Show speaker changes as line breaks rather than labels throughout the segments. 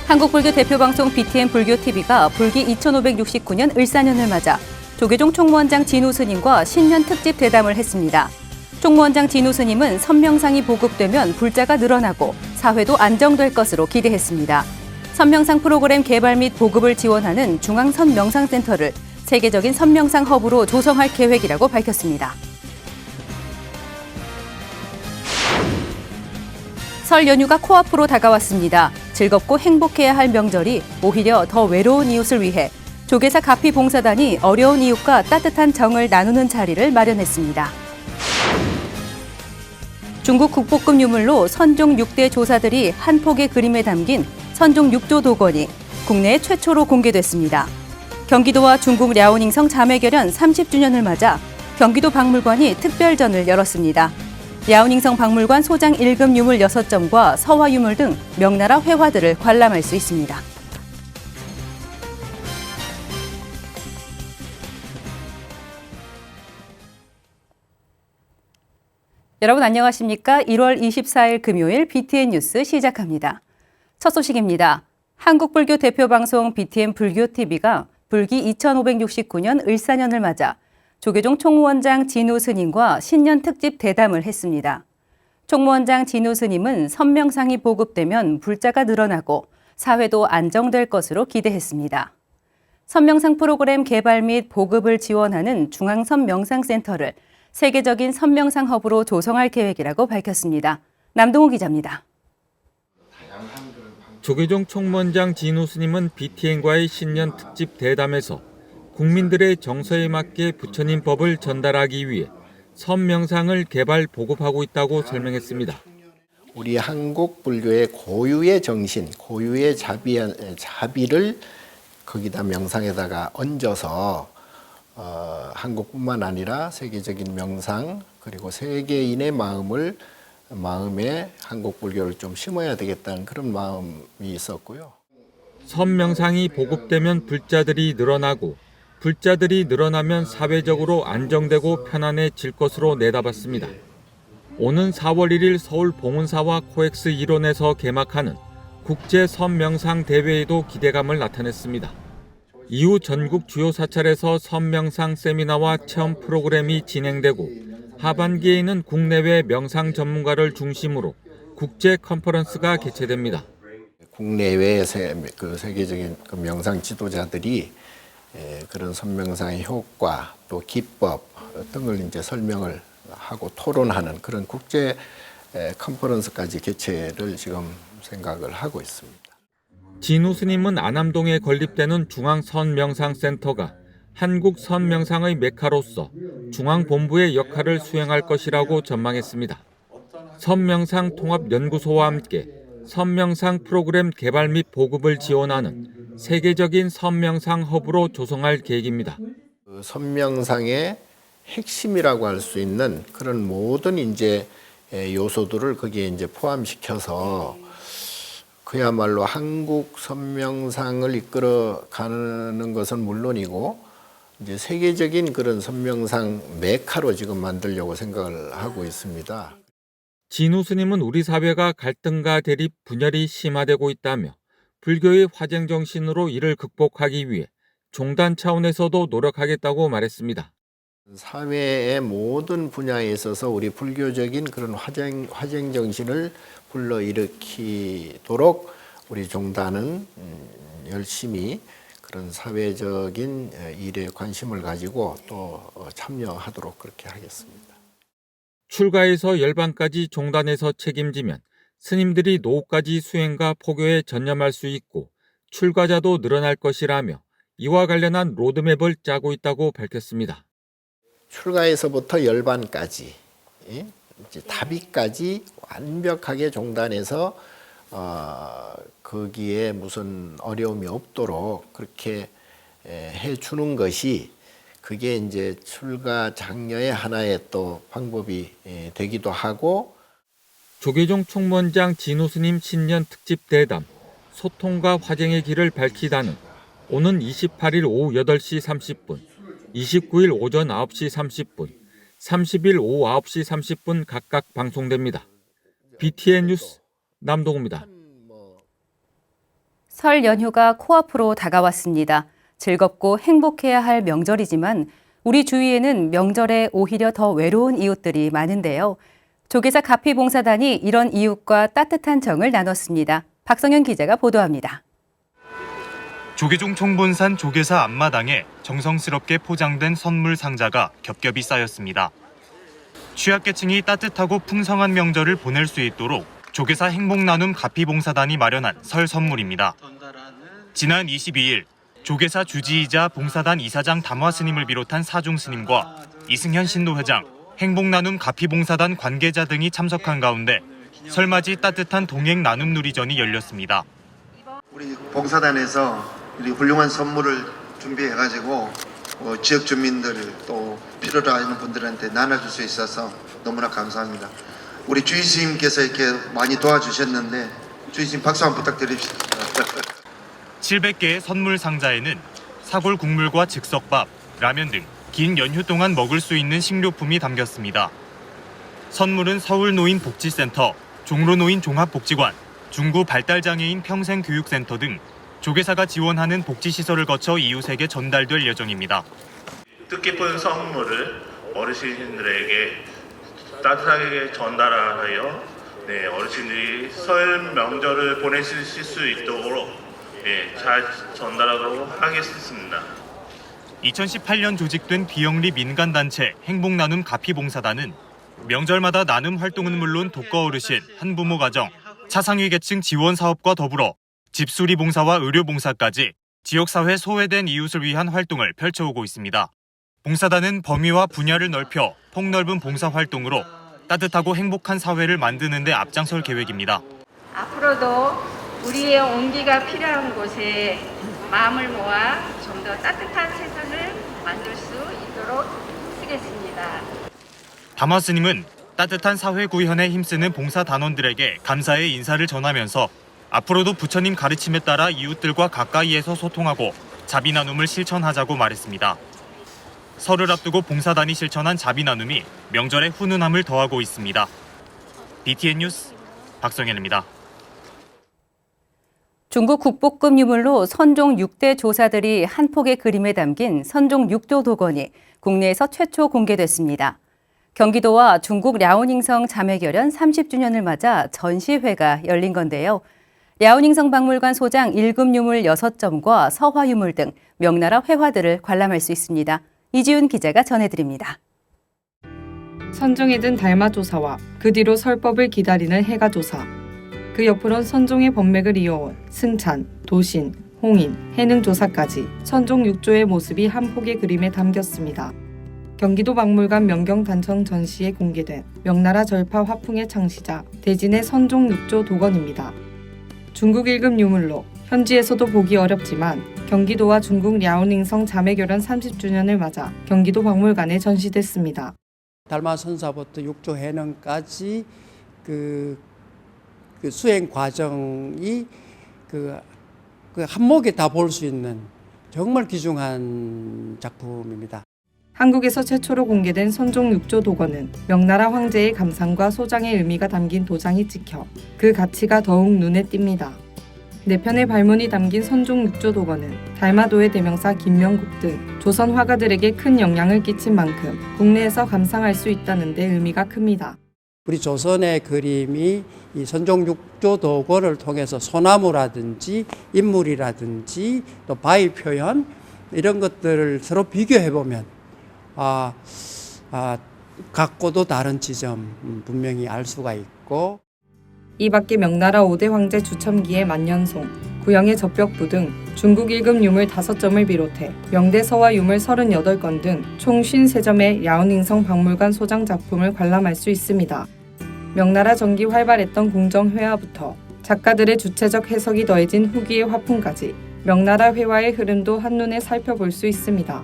한국불교 대표방송 BTN 불교TV가 불기 2569년 을사년을 맞아 조계종 총무원장 진우 스님과 신년 특집 대담을 했습니다. 총무원장 진우 스님은 선명상이 보급되면 불자가 늘어나고 사회도 안정될 것으로 기대했습니다. 선명상 프로그램 개발 및 보급을 지원하는 중앙선명상센터를 세계적인 선명상 허브로 조성할 계획이라고 밝혔습니다. 설 연휴가 코앞으로 다가왔습니다. 즐겁고 행복해야 할 명절이 오히려 더 외로운 이웃을 위해 조계사 가피봉사단이 어려운 이웃과 따뜻한 정을 나누는 자리를 마련했습니다. 중국 국보급 유물로 선종 6대 조사들이 한 폭의 그림에 담긴 선종 6조 도건이 국내 최초로 공개됐습니다. 경기도와 중국 랴오닝성 자매결연 30주년을 맞아 경기도 박물관이 특별전을 열었습니다. 랴오닝성 박물관 소장 1급 유물 6점과 서화 유물 등 명나라 회화들을 관람할 수 있습니다. 여러분 안녕하십니까? 1월 24일 금요일 BTN 뉴스 시작합니다. 첫 소식입니다. 한국불교 대표방송 BTN 불교TV가 불기 2569년 을사년을 맞아 조계종 총무원장 진우 스님과 신년 특집 대담을 했습니다. 총무원장 진우 스님은 선명상이 보급되면 불자가 늘어나고 사회도 안정될 것으로 기대했습니다. 선명상 프로그램 개발 및 보급을 지원하는 중앙선명상센터를 세계적인 선명상 허브로 조성할 계획이라고 밝혔습니다. 남동호 기자입니다.
조계종 총무원장 진우 스님은 BTN과의 신년 특집 대담에서 국민들의 정서에 맞게 부처님 법을 전달하기 위해 선명상을 개발 보급하고 있다고 설명했습니다.
우리 한국 불교의 고유의 정신, 고유의 자비를 거기다 명상에다가 얹어서 한국뿐만 아니라 세계적인 명상 그리고 세계인의 마음에 한국 불교를 좀 심어야 되겠다는 그런 마음이 있었고요.
선명상이 보급되면 불자들이 늘어나고 불자들이 늘어나면 사회적으로 안정되고 편안해질 것으로 내다봤습니다. 오는 4월 1일 서울 봉은사와 코엑스 일원에서 개막하는 국제 선명상 대회에도 기대감을 나타냈습니다. 이후 전국 주요 사찰에서 선명상 세미나와 체험 프로그램이 진행되고 하반기에는 국내외 명상 전문가를 중심으로 국제 컨퍼런스가 개최됩니다.
국내외 세계적인 명상 지도자들이 그런 선명상의 효과 또 기법 등을 이제 설명을 하고 토론하는 그런 국제 컨퍼런스까지 개최를 지금 생각을 하고 있습니다.
진우 스님은 안암동에 건립되는 중앙선명상센터가 한국 선명상의 메카로서 중앙본부의 역할을 수행할 것이라고 전망했습니다. 선명상 통합연구소와 함께 선명상 프로그램 개발 및 보급을 지원하는 세계적인 선명상 허브로 조성할 계획입니다.
선명상의 핵심이라고 할 수 있는 그런 모든 이제 요소들을 거기에 이제 포함시켜서 그야말로 한국 선명상을 이끌어가는 것은 물론이고 이제 세계적인 그런 선명상 메카로 지금 만들려고 생각을 하고 있습니다.
진우 스님은 우리 사회가 갈등과 대립, 분열이 심화되고 있다며 불교의 화쟁 정신으로 이를 극복하기 위해 종단 차원에서도 노력하겠다고 말했습니다.
사회의 모든 분야에 있어서 우리 불교적인 그런 화쟁 정신을 불러일으키도록 우리 종단은 열심히 그런 사회적인 일에 관심을 가지고 또 참여하도록 그렇게 하겠습니다.
출가에서 열반까지 종단에서 책임지면 스님들이 노후까지 수행과 포교에 전념할 수 있고 출가자도 늘어날 것이라며 이와 관련한 로드맵을 짜고 있다고 밝혔습니다.
출가에서부터 열반까지 이제 다비까지 완벽하게 종단에서 거기에 무슨 어려움이 없도록 그렇게 해주는 것이 그게 이제 출가 장려의 하나의 또 방법이 되기도 하고.
조계종 총무원장 진우 스님 신년 특집 대담 소통과 화쟁의 길을 밝히다는 오는 28일 오후 8시 30분, 29일 오전 9시 30분, 30일 오후 9시 30분 각각 방송됩니다. BTN 뉴스 남동우입니다.
설 연휴가 코앞으로 다가왔습니다. 즐겁고 행복해야 할 명절이지만 우리 주위에는 명절에 오히려 더 외로운 이웃들이 많은데요. 조계사 가피봉사단이 이런 이웃과 따뜻한 정을 나눴습니다. 박성현 기자가 보도합니다.
조계종 총본산 조계사 앞마당에 정성스럽게 포장된 선물 상자가 겹겹이 쌓였습니다. 취약계층이 따뜻하고 풍성한 명절을 보낼 수 있도록 조계사 행복나눔 가피봉사단이 마련한 설 선물입니다. 지난 22일 조계사 주지이자 봉사단 이사장 담화 스님을 비롯한 사중 스님과 이승현 신도회장, 행복나눔 가피봉사단 관계자 등이 참석한 가운데 설맞이 따뜻한 동행 나눔 누리전이 열렸습니다.
우리 봉사단에서 우리 훌륭한 선물을 준비해가지고 지역 주민들 또 필요로 하는 분들한테 나눠줄 수 있어서 너무나 감사합니다. 우리 주의스님께서 이렇게 많이 도와주셨는데 주의스님 박수 한번 부탁드립시다.
700개의 선물 상자에는 사골 국물과 즉석밥, 라면 등 긴 연휴 동안 먹을 수 있는 식료품이 담겼습니다. 선물은 서울노인복지센터, 종로노인 종합복지관, 중구 발달장애인 평생교육센터 등 조계사가 지원하는 복지시설을 거쳐 이웃에게 전달될 예정입니다.
뜻깊은 선물을 어르신들에게 따뜻하게 전달하여 어르신들이 설 명절을 보내실 수 있도록 잘 전달하도록 하겠습니다.
2018년 조직된 비영리 민간단체 행복나눔 가피봉사단은 명절마다 나눔 활동은 물론 독거 어르신, 한부모 가정, 차상위 계층 지원 사업과 더불어 집수리 봉사와 의료 봉사까지 지역사회 소외된 이웃을 위한 활동을 펼쳐오고 있습니다. 봉사단은 범위와 분야를 넓혀 폭넓은 봉사 활동으로 따뜻하고 행복한 사회를 만드는 데 앞장설 계획입니다.
앞으로도 우리의 온기가 필요한 곳에 마음을 모아 좀 더 따뜻한 세상을 만들 수 있도록 쓰겠습니다.
담화 스님은 따뜻한 사회 구현에 힘쓰는 봉사 단원들에게 감사의 인사를 전하면서 앞으로도 부처님 가르침에 따라 이웃들과 가까이에서 소통하고 자비 나눔을 실천하자고 말했습니다. 설을 앞두고 봉사단이 실천한 자비 나눔이 명절에 훈훈함을 더하고 있습니다. BTN 뉴스 박성현입니다.
중국 국보급 유물로 선종 6대 조사들이 한 폭의 그림에 담긴 선종 6조 도건이 국내에서 최초 공개됐습니다. 경기도와 중국 랴오닝성 자매결연 30주년을 맞아 전시회가 열린 건데요. 랴오닝성 박물관 소장 1급 유물 6점과 서화 유물 등 명나라 회화들을 관람할 수 있습니다. 이지훈 기자가 전해드립니다.
선종에 든 달마조사와 그 뒤로 설법을 기다리는 해가조사, 그 옆으론 선종의 법맥을 이어온 승찬, 도신, 홍인, 해능조사까지 선종 6조의 모습이 한 폭의 그림에 담겼습니다. 경기도 박물관 명경단청 전시에 공개된 명나라 절파 화풍의 창시자 대진의 선종 6조 도건입니다. 중국 1급 유물로 현지에서도 보기 어렵지만 경기도와 중국 랴오닝성 자매결연 30주년을 맞아 경기도 박물관에 전시됐습니다.
달마선사부터 6조 해능까지 그 수행 과정이 그 한목에 다 볼 수 있는 정말 귀중한 작품입니다.
한국에서 최초로 공개된 선종 6조 도건은 명나라 황제의 감상과 소장의 의미가 담긴 도장이 찍혀 그 가치가 더욱 눈에 띕니다. 4편의 발문이 담긴 선종 6조 도건은 달마도의 대명사 김명국 등 조선 화가들에게 큰 영향을 끼친 만큼 국내에서 감상할 수 있다는 데 의미가 큽니다.
우리 조선의 그림이 이 선종 6조 도건을 통해서 소나무라든지 인물이라든지 또 바위 표현 이런 것들을 서로 비교해 보면 각고도 다른 지점 분명히 알 수가 있고,
이 밖에 명나라 5대 황제 주첨기의 만년송, 구영의 젖벽부 등 중국 1급 유물 5점을 비롯해 명대 서화 유물 38건 등 총 53점의 랴오닝성 박물관 소장 작품을 관람할 수 있습니다. 명나라 전기 활발했던 궁정회화부터 작가들의 주체적 해석이 더해진 후기의 화풍까지 명나라 회화의 흐름도 한눈에 살펴볼 수 있습니다.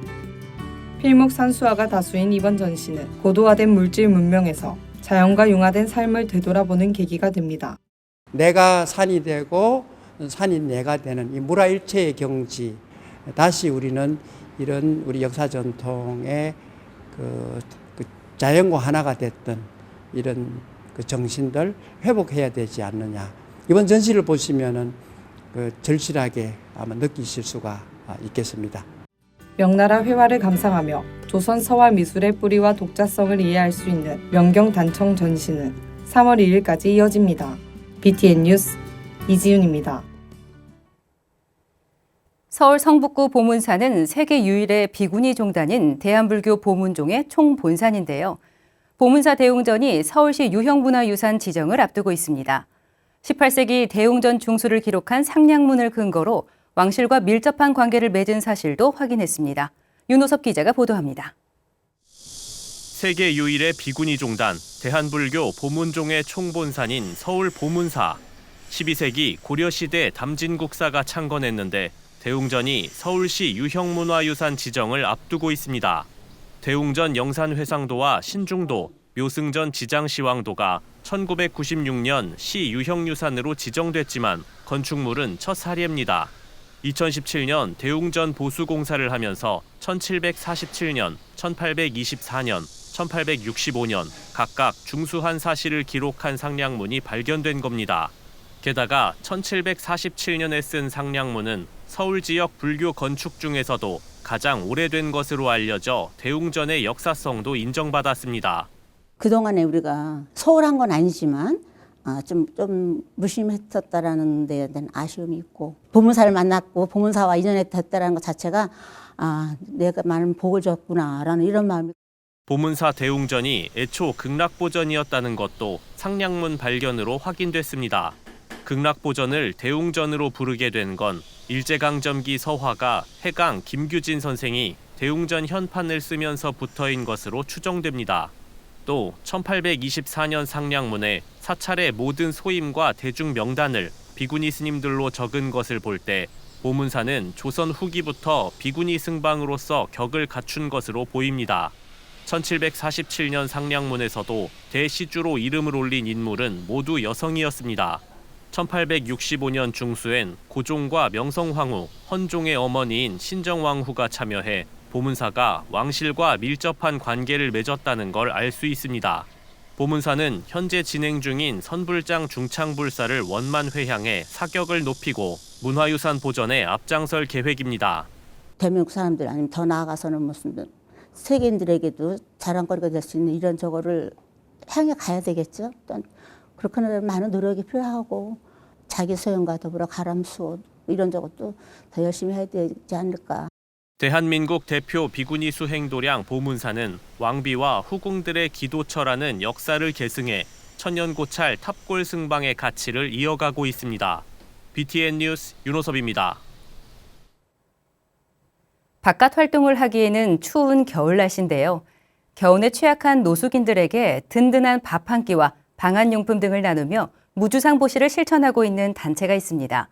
필목 산수화가 다수인 이번 전시는 고도화된 물질 문명에서 자연과 융화된 삶을 되돌아보는 계기가 됩니다.
내가 산이 되고 산이 내가 되는 이 무라일체의 경지, 다시 우리는 이런 우리 역사 전통의 그 자연과 하나가 됐던 이런 그 정신들 회복해야 되지 않느냐. 이번 전시를 보시면은 절실하게 아마 느끼실 수가 있겠습니다.
명나라 회화를 감상하며 조선 서화 미술의 뿌리와 독자성을 이해할 수 있는 명경단청 전시는 3월 2일까지 이어집니다. BTN 뉴스 이지윤입니다.
서울 성북구 보문사는 세계 유일의 비구니 종단인 대한불교 보문종의 총본산인데요. 보문사 대웅전이 서울시 유형문화유산 지정을 앞두고 있습니다. 18세기 대웅전 중수를 기록한 상량문을 근거로 왕실과 밀접한 관계를 맺은 사실도 확인했습니다. 윤호섭 기자가 보도합니다.
세계 유일의 비구니 종단 대한불교 보문종의 총본산인 서울 보문사. 12세기 고려시대 담진국사가 창건했는데 대웅전이 서울시 유형문화유산 지정을 앞두고 있습니다. 대웅전 영산회상도와 신중도, 묘승전 지장시황도가 1996년 시 유형유산으로 지정됐지만 건축물은 첫 사례입니다. 2017년 대웅전 보수공사를 하면서 1747년, 1824년, 1865년 각각 중수한 사실을 기록한 상량문이 발견된 겁니다. 게다가 1747년에 쓴 상량문은 서울 지역 불교 건축 중에서도 가장 오래된 것으로 알려져 대웅전의 역사성도 인정받았습니다.
그동안에 우리가 소홀한 건 아니지만 좀 무심했었다라는 데에 대한 아쉬움이 있고 보문사를 만났고 보문사와 인연이 됐다는 것 자체가 내가 많은 복을 줬구나라는 이런 마음이.
보문사 대웅전이 애초 극락보전이었다는 것도 상량문 발견으로 확인됐습니다. 극락보전을 대웅전으로 부르게 된 건 일제강점기 서화가 해강 김규진 선생이 대웅전 현판을 쓰면서 붙어인 것으로 추정됩니다. 또 1824년 상량문에 사찰의 모든 소임과 대중 명단을 비구니 스님들로 적은 것을 볼 때 보문사는 조선 후기부터 비구니 승방으로서 격을 갖춘 것으로 보입니다. 1747년 상량문에서도 대시주로 이름을 올린 인물은 모두 여성이었습니다. 1865년 중수엔 고종과 명성황후, 헌종의 어머니인 신정왕후가 참여해 보문사가 왕실과 밀접한 관계를 맺었다는 걸 알 수 있습니다. 보문사는 현재 진행 중인 선불장 중창불사를 원만 회향해 사격을 높이고 문화유산 보전에 앞장설 계획입니다.
대한민국 사람들 아니면 더 나아가서는 무슨 세계인들에게도 자랑거리가 될 수 있는 이런 저거를 향해 가야 되겠죠. 또 그렇게 많은 노력이 필요하고 자기 소용과 더불어 가람수호 이런 저것도 더 열심히 해야 되지 않을까.
대한민국 대표 비구니 수행도량 보문사는 왕비와 후궁들의 기도처라는 역사를 계승해 천년고찰 탑골 승방의 가치를 이어가고 있습니다. BTN 뉴스 윤호섭입니다.
바깥 활동을 하기에는 추운 겨울 날씨인데요. 겨울에 취약한 노숙인들에게 든든한 밥 한 끼와 방한용품 등을 나누며 무주상보시를 실천하고 있는 단체가 있습니다.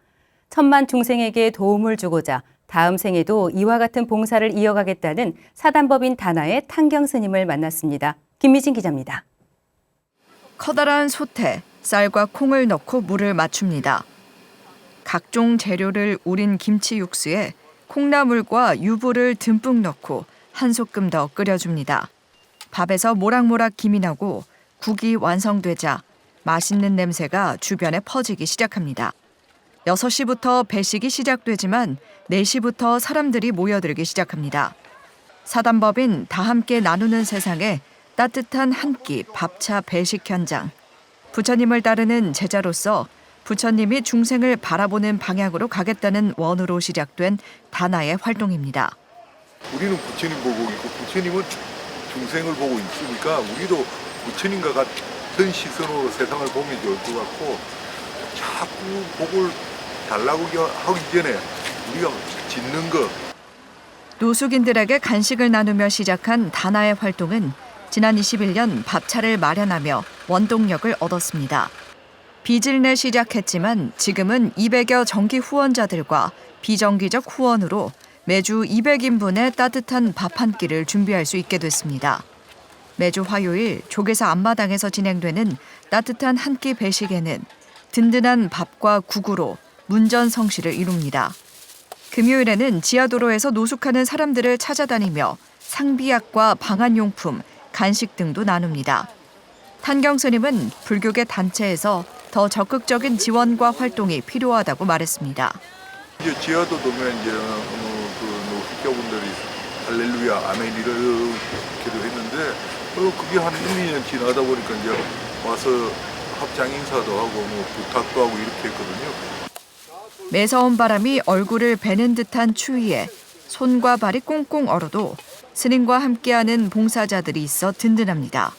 천만 중생에게 도움을 주고자 다음 생에도 이와 같은 봉사를 이어가겠다는 사단법인 다나의 탕경 스님을 만났습니다. 김미진 기자입니다.
커다란 솥에 쌀과 콩을 넣고 물을 맞춥니다. 각종 재료를 우린 김치 육수에 콩나물과 유부를 듬뿍 넣고 한 소끔 더 끓여줍니다. 밥에서 모락모락 김이 나고 국이 완성되자 맛있는 냄새가 주변에 퍼지기 시작합니다. 6시부터 배식이 시작되지만 4시부터 사람들이 모여들기 시작합니다. 사단법인 다 함께 나누는 세상에 따뜻한 한 끼 밥차 배식 현장. 부처님을 따르는 제자로서 부처님이 중생을 바라보는 방향으로 가겠다는 원으로 시작된 다나의 활동입니다.
우리는 부처님 보고 있고 부처님은 중생을 보고 있으니까 우리도 부처님과 같은 시선으로 세상을 보면 좋을 것 같고 자꾸 복을 달라고 하기 전에 우리가 짓는 거.
노숙인들에게 간식을 나누며 시작한 다나의 활동은 지난 21년 밥차를 마련하며 원동력을 얻었습니다. 빚을 내 시작했지만 지금은 200여 정기 후원자들과 비정기적 후원으로 매주 200인분의 따뜻한 밥 한 끼를 준비할 수 있게 됐습니다. 매주 화요일 조계사 앞마당에서 진행되는 따뜻한 한 끼 배식에는 든든한 밥과 국으로 문전성시를 이룹니다. 금요일에는 지하도로에서 노숙하는 사람들을 찾아다니며 상비약과 방한용품, 간식 등도 나눕니다. 탄경 스님은 불교계 단체에서 더 적극적인 지원과 활동이 필요하다고 말했습니다.
이제 지하도 되면 이제 그 노숙자분들이 할렐루야 아멘 이렇게도 했는데 그게 한 1, 2년 지나다 보니까 이제 와서 합장 인사도 하고 뭐 부탁도 하고 이렇게 했거든요.
매서운 바람이 얼굴을 베는 듯한 추위에 손과 발이 꽁꽁 얼어도 스님과 함께하는 봉사자들이 있어 든든합니다.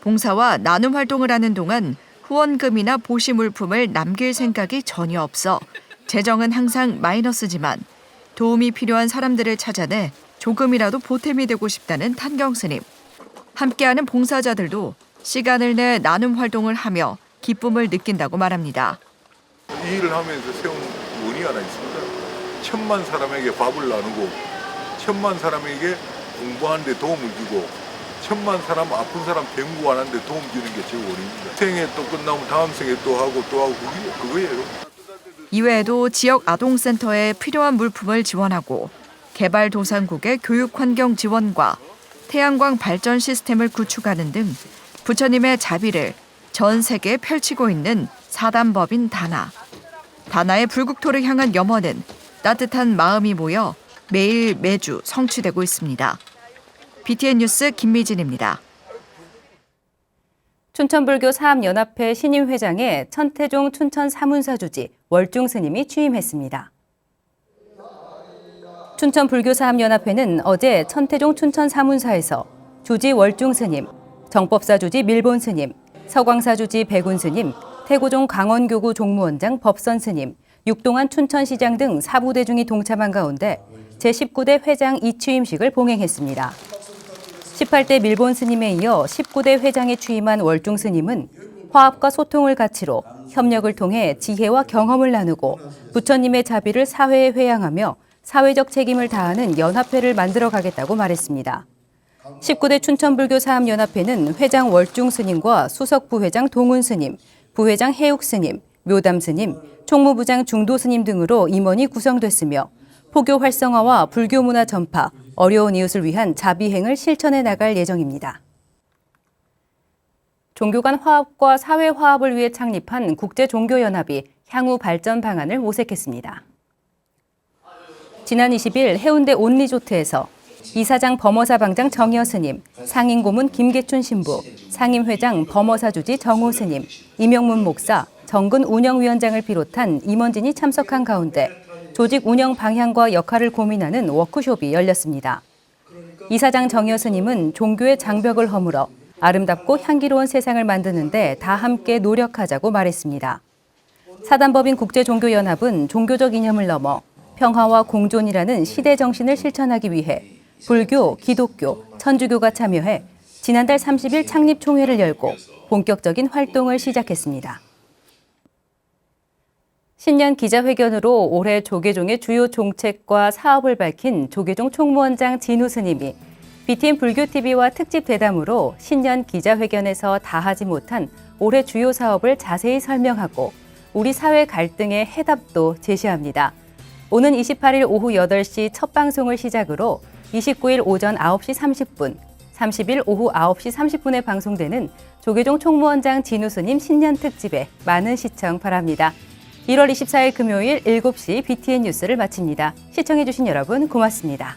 봉사와 나눔 활동을 하는 동안 후원금이나 보시 물품을 남길 생각이 전혀 없어 재정은 항상 마이너스지만 도움이 필요한 사람들을 찾아내 조금이라도 보탬이 되고 싶다는 탄경 스님. 함께하는 봉사자들도 시간을 내 나눔 활동을 하며 기쁨을 느낀다고 말합니다.
이 일을 하면서 세운 원이 하나 있습니다. 1000만 사람에게 밥을 나누고 1000만 사람에게 공부하는 데 도움을 주고 1000만 사람 아픈 사람 병구하는 데 도움 주는 게 제 원인입니다. 생에 또 끝나면 다음 생에 또 하고 그거예요.
이외에도 지역 아동센터에 필요한 물품을 지원하고 개발도상국의 교육환경 지원과 태양광 발전 시스템을 구축하는 등 부처님의 자비를 전 세계에 펼치고 있는 사단법인 다나. 다나의 불국토를 향한 염원은 따뜻한 마음이 모여 매주 성취되고 있습니다. BTN 뉴스 김미진입니다.
춘천불교 사업연합회 신임 회장에 천태종 춘천 사문사 주지 월중 스님이 취임했습니다. 춘천불교사업연합회는 어제 천태종 춘천 사문사에서 주지 월중 스님, 정법사 주지 밀본 스님, 서광사 주지 백운 스님, 태고종 강원교구 종무원장 법선 스님, 육동안 춘천시장 등 사부대중이 동참한 가운데 제19대 회장 이취임식을 봉행했습니다. 18대 밀본 스님에 이어 19대 회장에 취임한 월중 스님은 화합과 소통을 가치로 협력을 통해 지혜와 경험을 나누고 부처님의 자비를 사회에 회양하며 사회적 책임을 다하는 연합회를 만들어 가겠다고 말했습니다. 19대 춘천불교사업연합회는 회장 월중 스님과 수석 부회장 동운 스님, 부회장 해욱 스님, 묘담 스님, 총무부장 중도 스님 등으로 임원이 구성됐으며 포교 활성화와 불교 문화 전파, 어려운 이웃을 위한 자비행을 실천해 나갈 예정입니다. 종교 간 화합과 사회 화합을 위해 창립한 국제종교연합이 향후 발전 방안을 모색했습니다. 지난 20일 해운대 온리조트에서 이사장 범어사 방장 정여 스님, 상임고문 김계춘 신부, 상임회장 범어사 주지 정호 스님, 이명문 목사, 정근 운영위원장을 비롯한 임원진이 참석한 가운데 조직 운영 방향과 역할을 고민하는 워크숍이 열렸습니다. 이사장 정여 스님은 종교의 장벽을 허물어 아름답고 향기로운 세상을 만드는 데 다 함께 노력하자고 말했습니다. 사단법인 국제종교연합은 종교적 이념을 넘어 평화와 공존이라는 시대 정신을 실천하기 위해 불교, 기독교, 천주교가 참여해 지난달 30일 창립 총회를 열고 본격적인 활동을 시작했습니다. 신년 기자회견으로 올해 조계종의 주요 정책과 사업을 밝힌 조계종 총무원장 진우 스님이 BTN 불교TV와 특집 대담으로 신년 기자회견에서 다하지 못한 올해 주요 사업을 자세히 설명하고 우리 사회 갈등의 해답도 제시합니다. 오는 28일 오후 8시 첫 방송을 시작으로 29일 오전 9시 30분, 30일 오후 9시 30분에 방송되는 조계종 총무원장 진우 스님 신년 특집에 많은 시청 바랍니다. 1월 24일 금요일 7시 BTN 뉴스를 마칩니다. 시청해주신 여러분 고맙습니다.